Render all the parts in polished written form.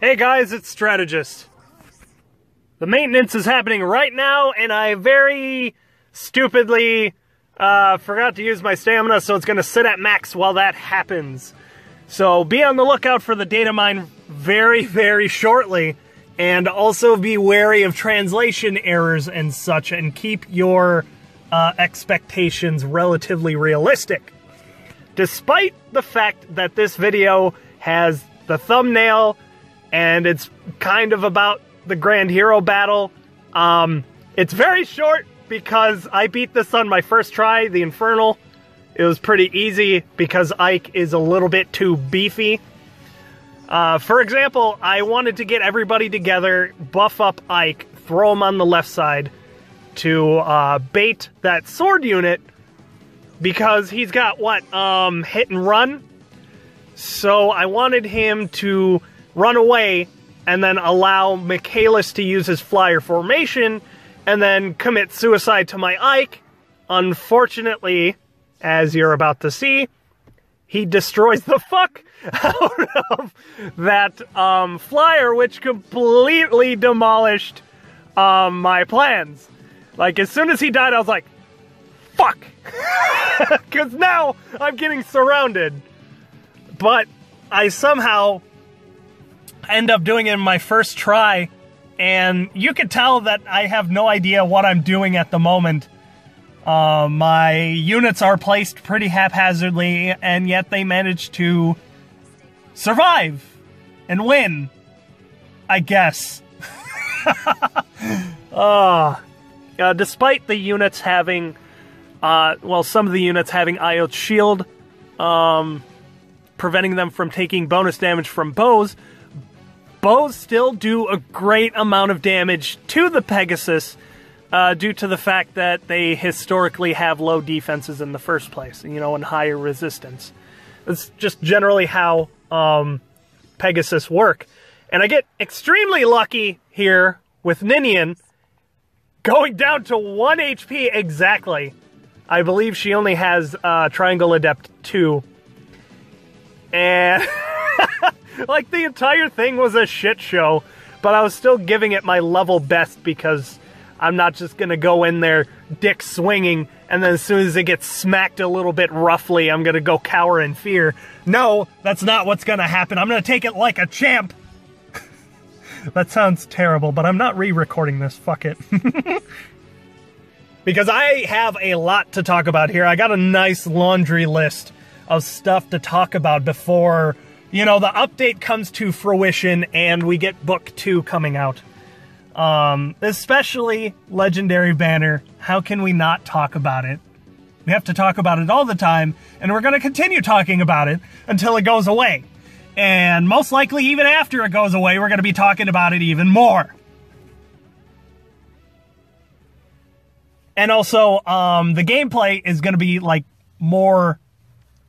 Hey guys, it's Strategist. The maintenance is happening right now, and I very stupidly forgot to use my stamina, so it's going to sit at max while that happens. So be on the lookout for the data mine very, very shortly, and also be wary of translation errors and such, and keep your expectations relatively realistic. Despite the fact that this video has the thumbnail, and it's kind of about the Grand Hero battle. It's very short because I beat this on my first try, the Infernal. It was pretty easy because Ike is a little bit too beefy. For example, I wanted to get everybody together, buff up Ike, throw him on the left side to bait that sword unit because he's got, what, hit and run? So I wanted him to run away and then allow Michaelis to use his flyer formation and then commit suicide to my Ike. Unfortunately, as you're about to see, he destroys the fuck out of that flyer, which completely demolished my plans. Like, as soon as he died, I was like, fuck! Because now I'm getting surrounded. But I somehow end up doing it in my first try, and you can tell that I have no idea what I'm doing at the moment. My units are placed pretty haphazardly, and yet they manage to survive and win, I guess. Despite the units having, well, some of the units having Io's shield, preventing them from taking bonus damage from bows, bows still do a great amount of damage to the Pegasus due to the fact that they historically have low defenses in the first place, you know, and higher resistance. It's just generally how Pegasus work. And I get extremely lucky here with Ninian going down to 1 HP exactly. I believe she only has Triangle Adept 2. And like, the entire thing was a shit show, but I was still giving it my level best because I'm not just gonna go in there dick swinging and then as soon as it gets smacked a little bit roughly, I'm gonna go cower in fear. No, that's not what's gonna happen. I'm gonna take it like a champ. That sounds terrible, but I'm not re-recording this. Fuck it. Because I have a lot to talk about here. I got a nice laundry list of stuff to talk about before, you know, the update comes to fruition and we get book 2 coming out. Especially Legendary Banner. How can we not talk about it? We have to talk about it all the time, and we're going to continue talking about it until it goes away. And most likely, even after it goes away, we're going to be talking about it even more. And also, the gameplay is going to be, like, more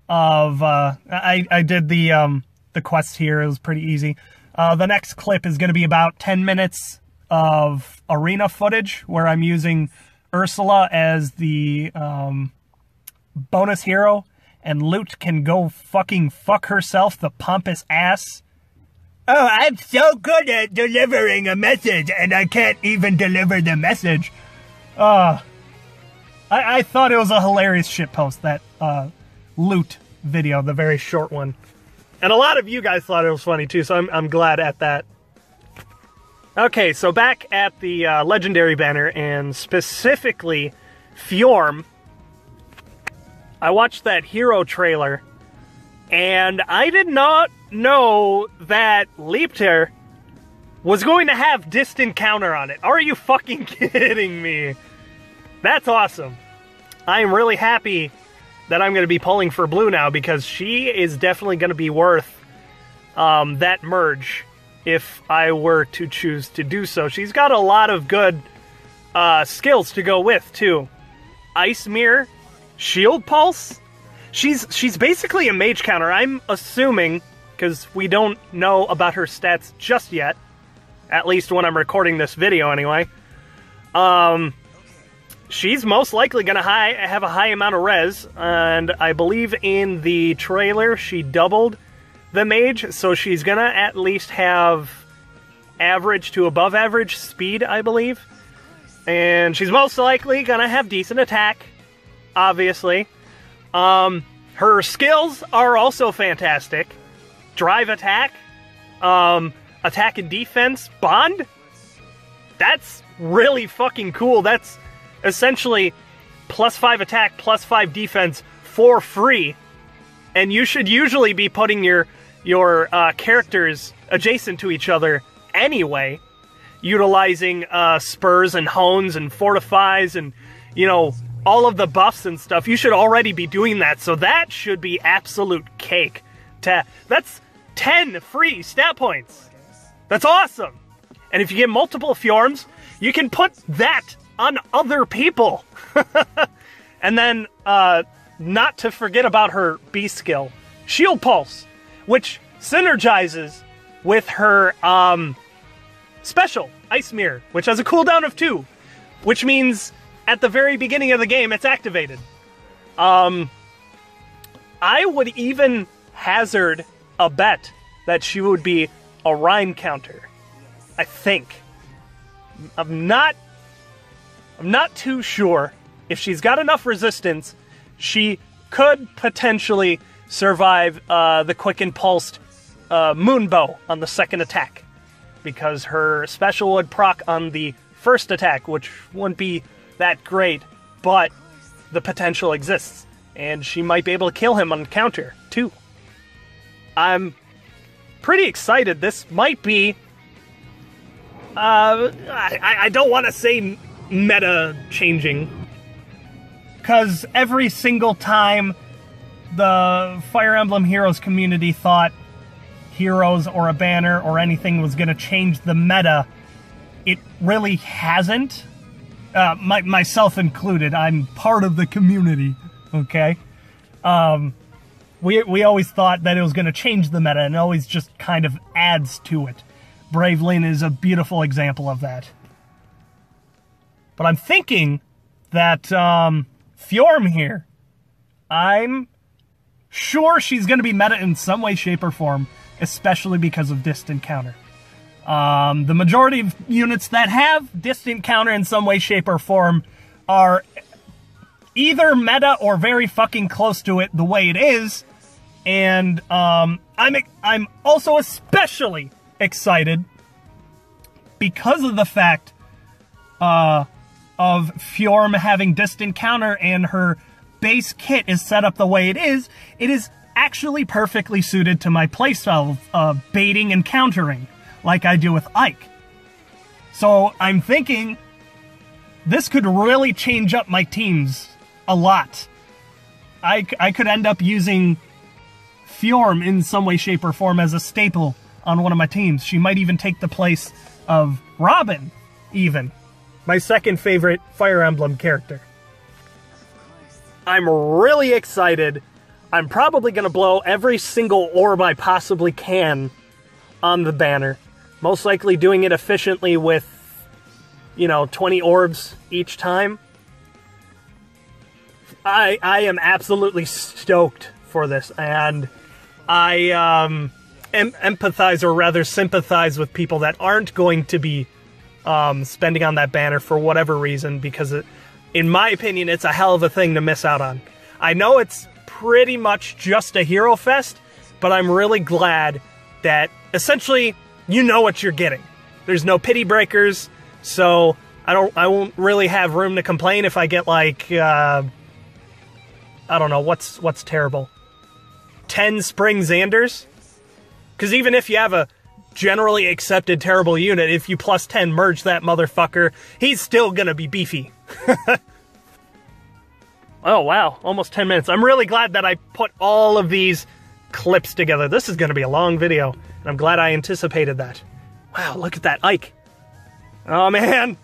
of, I did the quest here. It was pretty easy. The next clip is going to be about 10 minutes of arena footage where I'm using Ursula as the bonus hero, and Lute can go fucking fuck herself, the pompous ass. Oh, I'm so good at delivering a message, and I can't even deliver the message. I thought it was a hilarious shitpost, that Lute video, the very short one. And a lot of you guys thought it was funny too, so I'm glad at that. Okay, so back at the Legendary Banner, and specifically Fjorm, I watched that hero trailer, and I did not know that Leipter was going to have distant counter on it. Are you fucking kidding me? That's awesome. I am really happy that I'm going to be pulling for blue now, because she is definitely going to be worth that merge if I were to choose to do so. She's got a lot of good skills to go with, too. Ice Mirror, Shield Pulse. She's basically a mage counter, I'm assuming, because we don't know about her stats just yet. At least when I'm recording this video, anyway. She's most likely going to have a high amount of res, and I believe in the trailer she doubled the mage, so she's gonna at least have average to above average speed, I believe. And she's most likely gonna have decent attack, obviously. Her skills are also fantastic. Drive attack, attack and defense, bond. That's really fucking cool. That's essentially +5 attack, +5 defense for free. And you should usually be putting your characters adjacent to each other anyway, utilizing spurs and hones and fortifies and, you know, all of the buffs and stuff. You should already be doing that, so that should be absolute cake. That's 10 free stat points. That's awesome. And if you get multiple Fjorms, you can put that on other people. And then, not to forget about her B skill, Shield Pulse, which synergizes with her special, Ice Mirror, which has a cooldown of 2, which means at the very beginning of the game it's activated. I would even hazard a bet that she would be a Rhyme counter. I think. I'm not too sure. If she's got enough resistance, she could potentially survive the quick and pulsed Moonbow on the second attack, because her special would proc on the first attack, which wouldn't be that great, but the potential exists, and she might be able to kill him on counter too. I'm pretty excited. This might be I don't want to say meta changing, because every single time the Fire Emblem Heroes community thought heroes or a banner or anything was going to change the meta, it really hasn't. Myself included. I'm part of the community, okay? We always thought that it was going to change the meta, and it always just kind of adds to it. Bravelyn is a beautiful example of that. But I'm thinking that Fjorm here, I'm sure she's going to be meta in some way, shape, or form, especially because of Distant Counter. The majority of units that have Distant Counter in some way, shape, or form are either meta or very fucking close to it the way it is. And I'm also especially excited because of the fact of Fjorm having Distant Counter and her base kit is set up the way it is actually perfectly suited to my playstyle of baiting and countering, like I do with Ike. So I'm thinking this could really change up my teams a lot. I could end up using Fjorm in some way, shape, or form as a staple on one of my teams. She might even take the place of Robin, even. My second favorite Fire Emblem character. I'm really excited. I'm probably going to blow every single orb I possibly can on the banner. Most likely doing it efficiently with, 20 orbs each time. I am absolutely stoked for this, and I empathize, or rather sympathize, with people that aren't going to be spending on that banner for whatever reason, because in my opinion, it's a hell of a thing to miss out on. I know it's pretty much just a hero fest, but I'm really glad that essentially you know what you're getting. There's no pity breakers, so I won't really have room to complain if I get like I don't know what's terrible. 10 Spring Xanders? Because even if you have a generally accepted terrible unit, if you plus 10 merge that motherfucker, he's still gonna be beefy. Oh wow, almost 10 minutes. I'm really glad that I put all of these clips together. This is gonna be a long video, and I'm glad I anticipated that. Wow, look at that Ike. Oh man.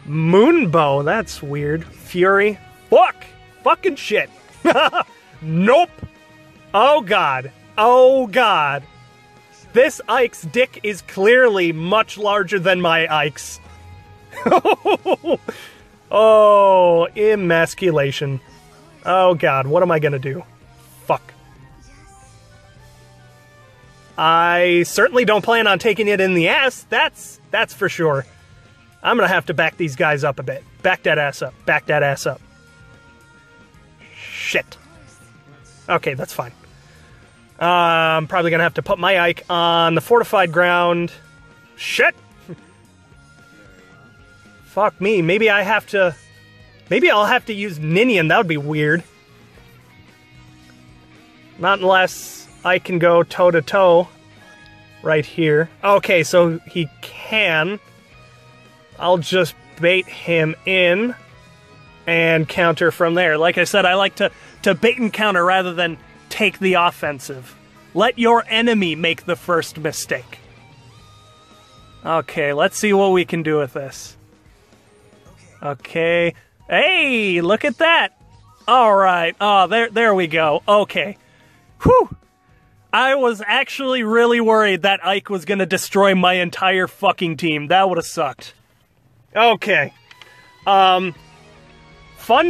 Moonbow, that's weird. Fury. Fuck! Fucking shit. Nope. Oh god. Oh god. This Ike's dick is clearly much larger than my Ike's. Oh, emasculation. Oh god, what am I gonna do? Fuck. I certainly don't plan on taking it in the ass. That's for sure. I'm going to have to back these guys up a bit. Back that ass up. Back that ass up. Shit. Okay, that's fine. I'm probably going to have to put my Ike on the fortified ground. Shit! Fuck me. Maybe I'll have to use Ninian. That would be weird. Not unless I can go toe-to-toe right here. Okay, so he can. I'll just bait him in and counter from there. Like I said, I like to bait and counter rather than take the offensive. Let your enemy make the first mistake. Okay, let's see what we can do with this. Okay. Hey, look at that. All right. Oh, there we go. Okay. Whew. I was actually really worried that Ike was going to destroy my entire fucking team. That would have sucked. Okay. Fun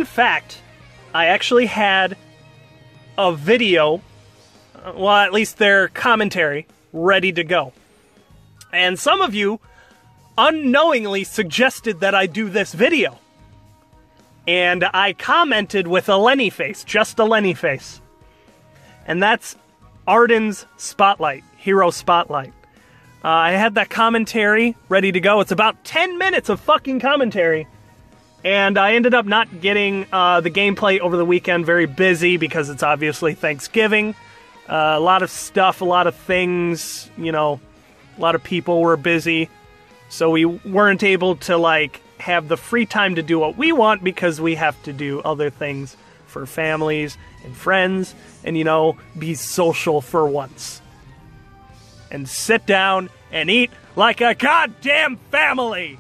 fact, I actually had a video, well, at least their commentary, ready to go. And some of you unknowingly suggested that I do this video. And I commented with a Lenny face, just a Lenny face. And that's Arden's Spotlight, Hero Spotlight. I had that commentary ready to go. It's about 10 minutes of fucking commentary. And I ended up not getting the gameplay over the weekend. Very busy because it's obviously Thanksgiving. A lot of stuff, a lot of things, you know, a lot of people were busy. So we weren't able to, like, have the free time to do what we want because we have to do other things for families and friends and, you know, be social for once. And sit down and eat like a goddamn family.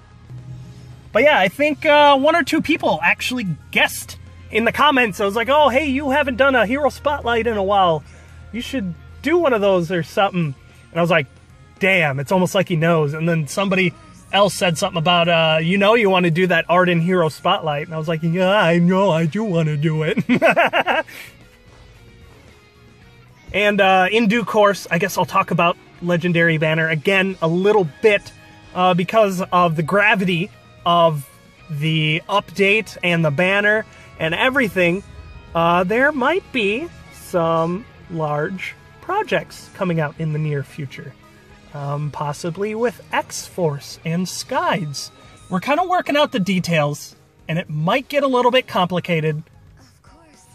But yeah, I think one or two people actually guessed in the comments. I was like, oh, hey, you haven't done a Hero Spotlight in a while. You should do one of those or something. And I was like, damn, it's almost like he knows. And then somebody else said something about, you know, you want to do that Arden Hero Spotlight. And I was like, yeah, I know, I do want to do it. And in due course, I guess I'll talk about Legendary Banner again a little bit because of the gravity of the update and the banner and everything. There might be some large projects coming out in the near future. Possibly with X-Force and Skides. We're kind of working out the details, and it might get a little bit complicated. Of course.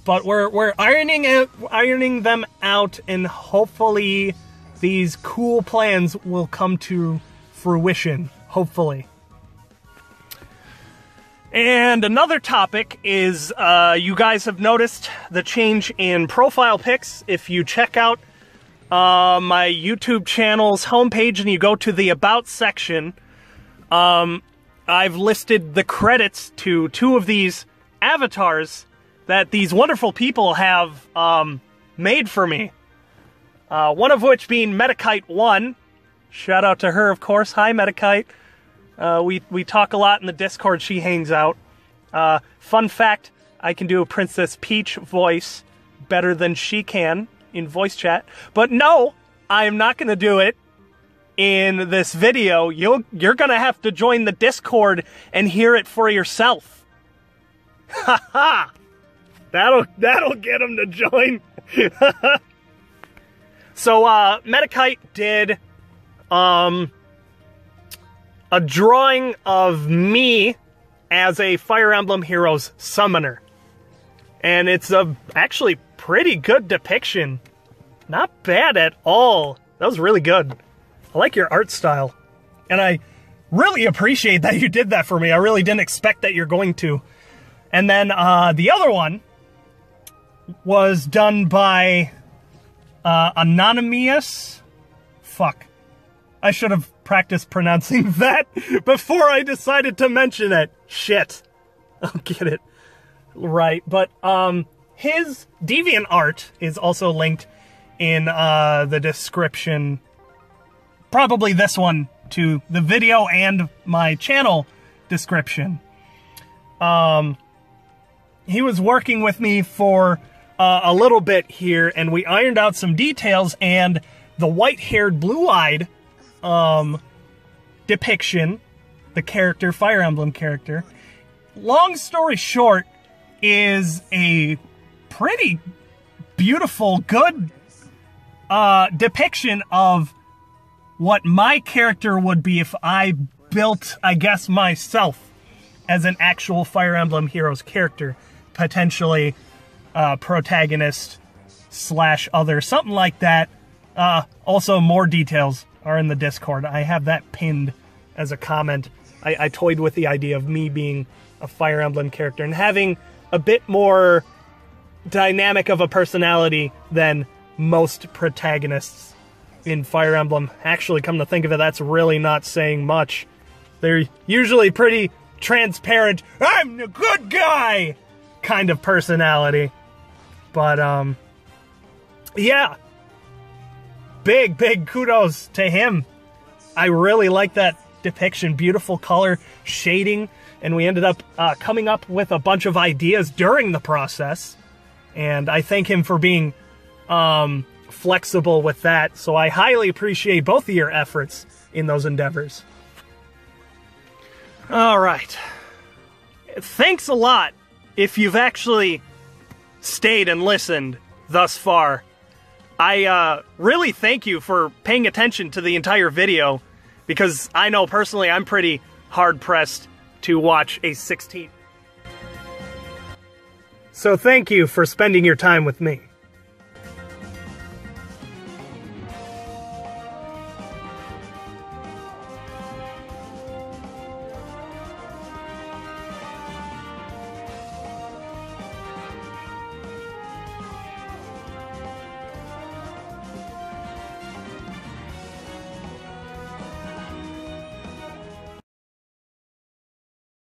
But we're ironing them out, and hopefully these cool plans will come to fruition. Hopefully. And another topic is, you guys have noticed the change in profile pics. If you check out my YouTube channel's homepage and you go to the About section, I've listed the credits to two of these avatars that these wonderful people have made for me. One of which being Metakite1. Shout out to her, of course. Hi, Metakite. We talk a lot in the Discord. She hangs out. Fun fact, I can do a Princess Peach voice better than she can in voice chat. But no, I am not going to do it in this video. You're going to have to join the Discord and hear it for yourself. Ha ha! That'll get them to join. So, Metakite did a drawing of me as a Fire Emblem Heroes summoner. And it's a actually pretty good depiction. Not bad at all. That was really good. I like your art style. And I really appreciate that you did that for me. I really didn't expect that you're going to. And then the other one was done by Anonymous. Fuck. I should have practiced pronouncing that before I decided to mention it. Shit. I'll get it right. But his DeviantArt is also linked in the description. Probably this one to the video and my channel description. He was working with me for a little bit here, and we ironed out some details, and the white-haired, blue-eyed depiction, the character, Fire Emblem character, long story short, is a pretty beautiful, good depiction of what my character would be if I built, I guess, myself as an actual Fire Emblem Heroes character, potentially protagonist / other, something like that. Also, more details are in the Discord. I have that pinned as a comment. I toyed with the idea of me being a Fire Emblem character and having a bit more dynamic of a personality than most protagonists in Fire Emblem. Actually, come to think of it, that's really not saying much. They're usually pretty transparent, I'm the good guy kind of personality. But, yeah. Big kudos to him. I really like that depiction. Beautiful color shading. And we ended up coming up with a bunch of ideas during the process. And I thank him for being flexible with that. So I highly appreciate both of your efforts in those endeavors. All right. Thanks a lot if you've actually stayed and listened thus far. I really thank you for paying attention to the entire video, because I know personally I'm pretty hard-pressed to watch a 16. So thank you for spending your time with me.